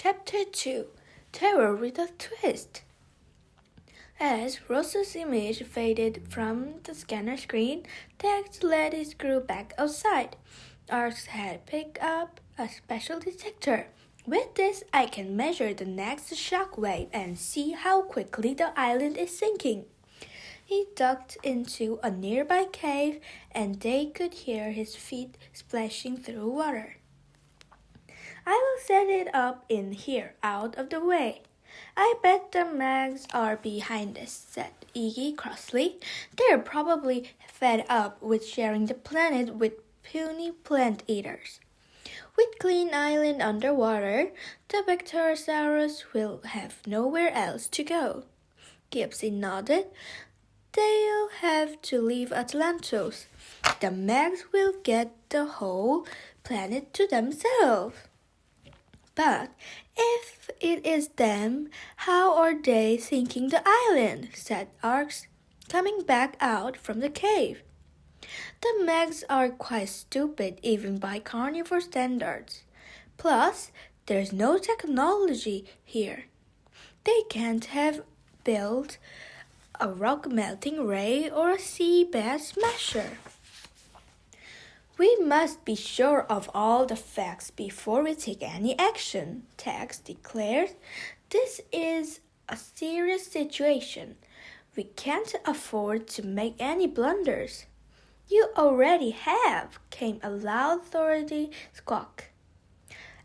Chapter 2 Terror with a Twist. As Rosa's image faded from the scanner screen, Tex led his crew back outside. Arx had picked up a special detector. With this, I can measure the next shock wave and see how quickly the island is sinking. He ducked into a nearby cave, and they could hear his feet splashing through water. I will set it up in here, out of the way. I bet the Mags are behind us, said Iggy crossly. They're probably fed up with sharing the planet with puny plant eaters. With Clean Island underwater, the Bacterosaurus will have nowhere else to go. Gibbsy nodded. They'll have to leave Atlantis. The Mags will get the whole planet to themselves. But if it is them, how are they sinking the island? Said Arx, coming back out from the cave. The Mags are quite stupid even by carnivore standards. Plus, there's no technology here. They can't have built a rock melting ray or a seabed smasher. We must be sure of all the facts before we take any action, Tex declared. This is a serious situation. We can't afford to make any blunders. You already have, came a loud authority squawk.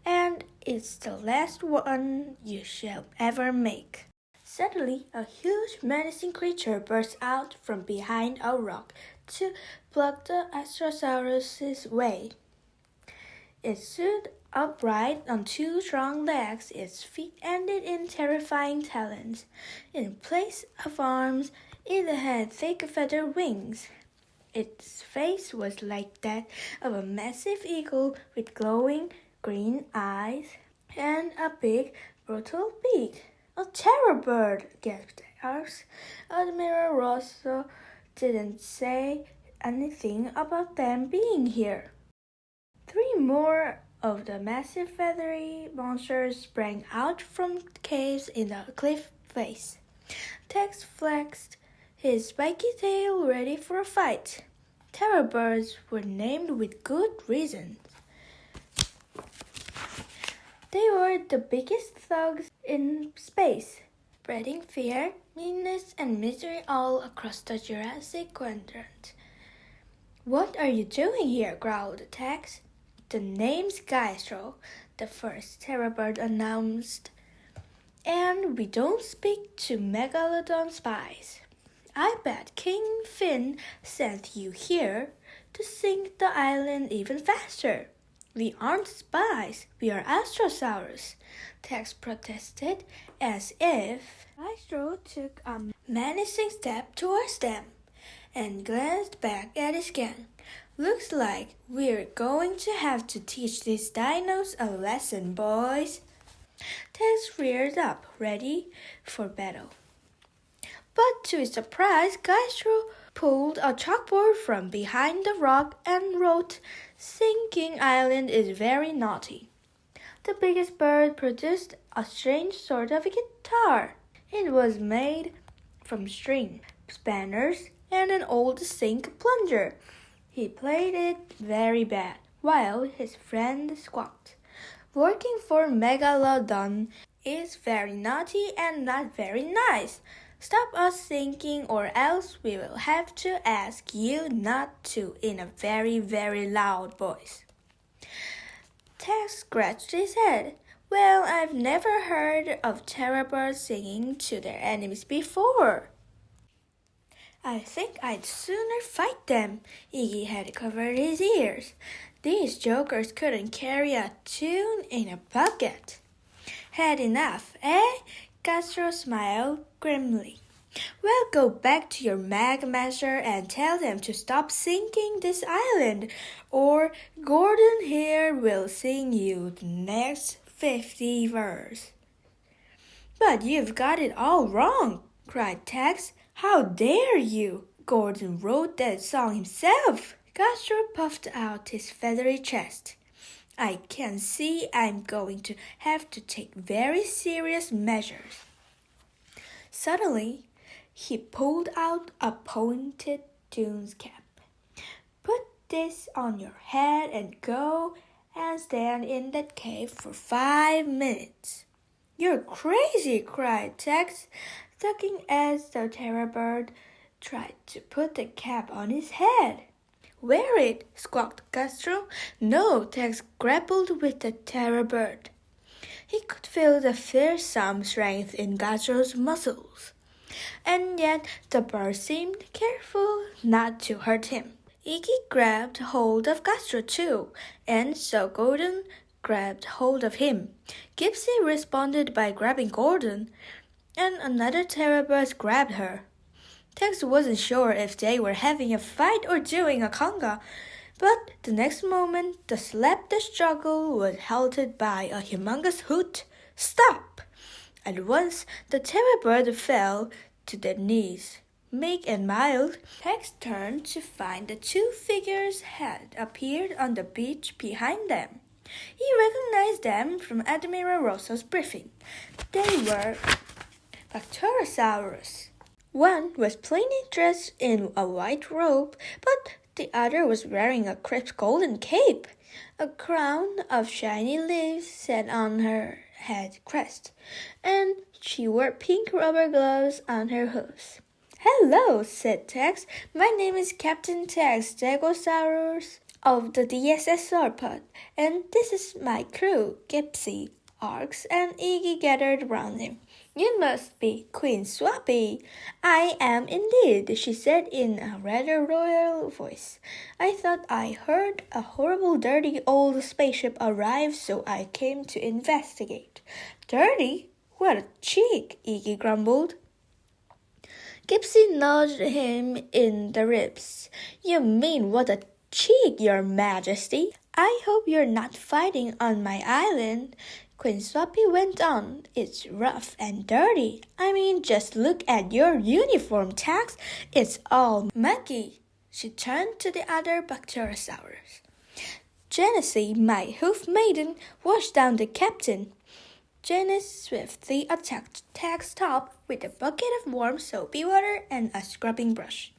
And it's the last one you shall ever make. Suddenly, a huge menacing creature burst out from behind a rock to block the Astrosaurus' way. It stood upright on two strong legs. Its feet ended in terrifying talons. In place of arms, it had thick feathered wings. Its face was like that of a massive eagle with glowing green eyes and a big, brutal beak. A terror bird, gasped Arx. Admiral Rosso didn't say anything about them being here. Three more of the massive feathery monsters sprang out from caves in the cliff face. Tex flexed his spiky tail ready for a fight. Terror birds were named with good reason. They were the biggest thugs in space, spreading fear, meanness, and misery all across the Jurassic quadrant. What are you doing here? Growled Tex. The name's Gaistro, the first terror bird announced. And we don't speak to Megalodon spies. I bet King Finn sent you here to sink the island even faster. We aren't spies, we are Astrosaurs, Tex protested, as if Gaistro took a menacing step towards them and glanced back at his gang. Looks like we're going to have to teach these dinos a lesson, boys. Tex reared up, ready for battle. But to his surprise, Gaistro pulled a chalkboard from behind the rock and wrote, "Sinking Island is very naughty." The biggest bird produced a strange sort of guitar. It was made from string, spanners, and an old sink plunger. He played it very bad, while his friend squawked. Working for Megalodon is very naughty and not very nice. Stop us sinking or else we will have to ask you not to in a very, very loud voice. Tex scratched his head. Well, I've never heard of terror birds singing to their enemies before. I think I'd sooner fight them. Iggy had covered his ears. These jokers couldn't carry a tune in a bucket. Had enough, eh? Castro smiled grimly. Well, go back to your mag master and tell them to stop sinking this island, or Gordon here will sing you the next 50 verse. But you've got it all wrong, cried Tex. How dare you? Gordon wrote that song himself. Castro puffed out his feathery chest. I can see I'm going to have to take very serious measures. Suddenly, he pulled out a pointed Dune's cap. Put this on your head and go and stand in that cave for 5 minutes. You're crazy, cried Tex, tugging as the terror bird tried to put the cap on his head. Wear it, squawked Castro. No, Tex grappled with the terror bird. He could feel the fearsome strength in Castro's muscles, and yet the bird seemed careful not to hurt him. Iggy grabbed hold of Castro too, and so Gordon grabbed hold of him. Gypsy responded by grabbing Gordon, and another terror bird grabbed her. Tex wasn't sure if they were having a fight or doing a conga, but the next moment the struggle was halted by a humongous hoot. Stop! At once the terror bird fell to their knees. Meek and mild, Tex turned to find the two figures had appeared on the beach behind them. He recognized them from Admiral Rosa's briefing. They were Astrosaurs. One was plainly dressed in a white robe, but the other was wearing a crisp golden cape. A crown of shiny leaves sat on her head crest, and she wore pink rubber gloves on her hooves. Hello, said Tex. My name is Captain Tex Stegosaurus of the DSS Sauropod, and this is my crew, Gypsy, Arx, and Iggy gathered round him. You must be Queen Swappy. I am indeed, she said in a rather royal voice. I thought I heard a horrible dirty old spaceship arrive, so I came to investigate. Dirty? What a cheek, Iggy grumbled. Gypsy nudged him in the ribs. You mean what a cheek, your majesty. I hope you're not fighting on my island. Queen Swappy went on. It's rough and dirty. I mean, just look at your uniform, Tex. It's all muggy. She turned to the other Bacterosaurus. Genesee, my hoof maiden, washed down the captain. Janice swiftly attacked Tex top with a bucket of warm soapy water and a scrubbing brush.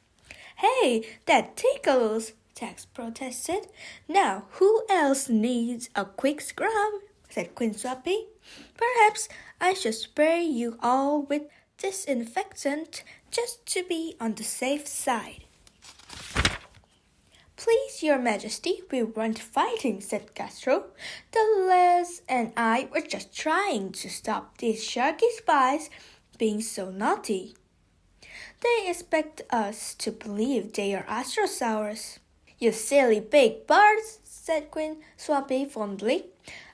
Hey, that tickles, Tex protested. Now, who else needs a quick scrub? Said Queen Swappy. Perhaps I should spray you all with disinfectant just to be on the safe side. Please, your majesty, we weren't fighting, said Castro. The lads and I were just trying to stop these sharky spies being so naughty. They expect us to believe they are Astrosaurs. You silly big birds, said Queen Swappy fondly.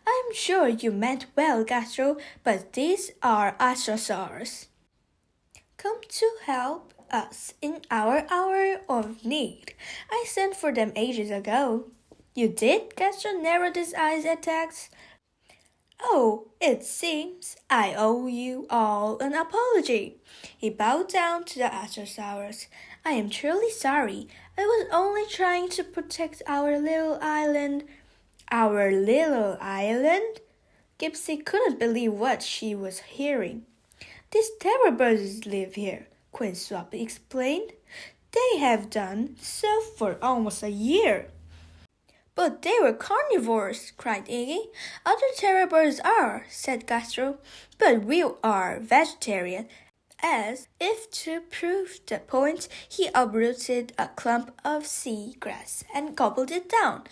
I'm sure you meant well, Castro, but these are Astrosaurs. Come to help us in our hour of need. I sent for them ages ago. You did? Castro narrowed his eyes at Tex. Oh, it seems I owe you all an apology. He bowed down to the Astrosaurus. I am truly sorry. I was only trying to protect our little island. Our little island? Gypsy couldn't believe what she was hearing. These terror birds live here, Queen Swappy explained. They have done so for almost a year. But they were carnivores, cried Iggy. Other terror birds are, said Castro, but we are vegetarian. As if to prove the point, he uprooted a clump of sea grass and gobbled it down.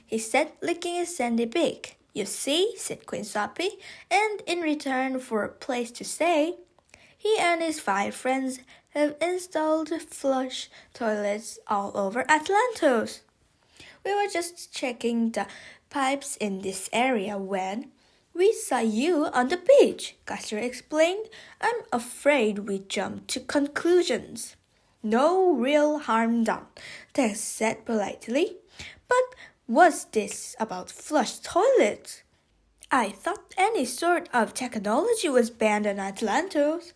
He said, licking his sandy beak. You see, said Queen Swappy, and in return for a place to stay, he and his 5 friends have installed flush toilets all over Atlantis. We were just checking the pipes in this area when we saw you on the beach, Castro explained. I'm afraid we jumped to conclusions. No real harm done, Tex said politely. But what's this about flush toilets? I thought any sort of technology was banned on Atlantis.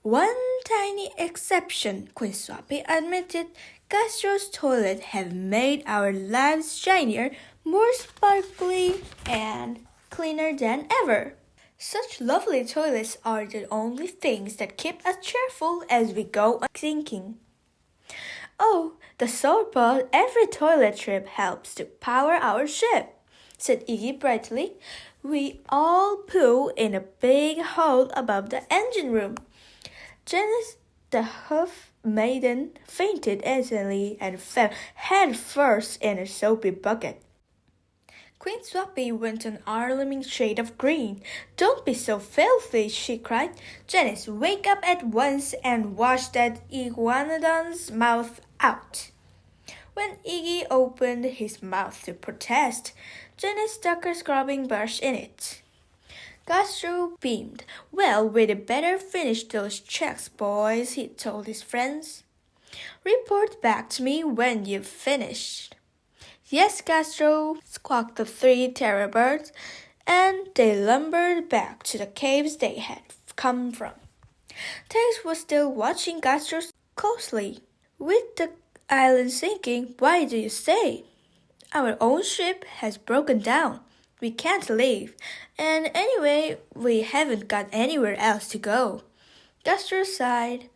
One tiny exception, Queen Swappy admitted. Castro's toilet have made our lives shinier, more sparkly and cleaner than ever. Such lovely toilets are the only things that keep us cheerful as we go on sinking. Oh, the thought pod every toilet trip helps to power our ship, said Iggy brightly. We all poo in a big hole above the engine room. Janice, the hoof maiden, fainted instantly and fell head first in a soapy bucket. Queen Swappy went an alarming shade of green. Don't be so filthy, she cried. Janice, wake up at once and wash that iguanodon's mouth out. When Iggy opened his mouth to protest, Janice stuck her scrubbing brush in it. Gastro beamed. Well, we'd better finish those checks, boys, he told his friends. Report back to me when you've finished. Yes, Castro, squawked the three terror birds, and they lumbered back to the caves they had come from. Tex was still watching Castro closely. With the island sinking, why do you say? Our own ship has broken down. We can't leave, and anyway, we haven't got anywhere else to go. Castro sighed.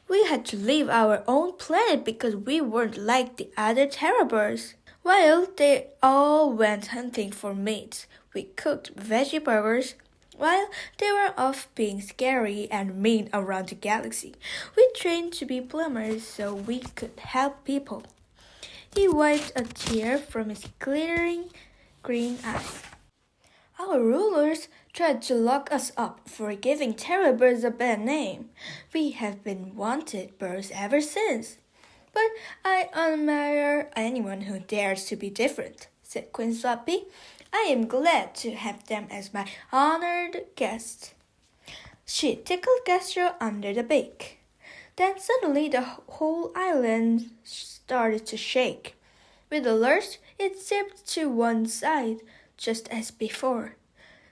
We had to leave our own planet because we weren't like the other terror birds. While they all went hunting for meat, we cooked veggie burgers. While they were off being scary and mean around the galaxy, we trained to be plumbers so we could help people. He wiped a tear from his glittering green eyes. Our rulers tried to lock us up for giving terror birds a bad name. We have been wanted birds ever since. But I admire anyone who dares to be different, said Queen Swappy. I am glad to have them as my honored guests. She tickled Castro under the beak. Then suddenly the whole island started to shake. With a lurch, it tipped to one side, just as before.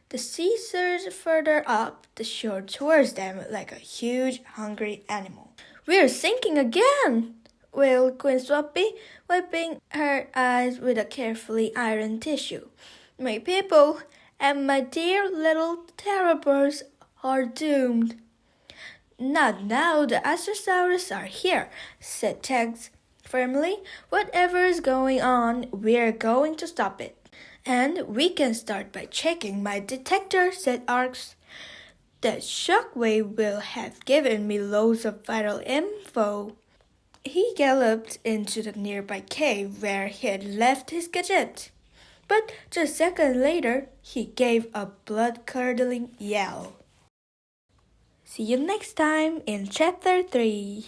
The sea surged further up the shore towards them like a huge, hungry animal. We're sinking again! Wailed Queen Swappy, wiping her eyes with a carefully ironed tissue. My people and my dear little terror birds are doomed. Not now, the Astrosaurs are here, said Tex firmly. Whatever is going on, we're going to stop it. And we can start by checking my detector, said Arx. That shockwave will have given me loads of vital info. He galloped into the nearby cave where he had left his gadget. But just a second later, he gave a blood-curdling yell. See you next time in Chapter 3.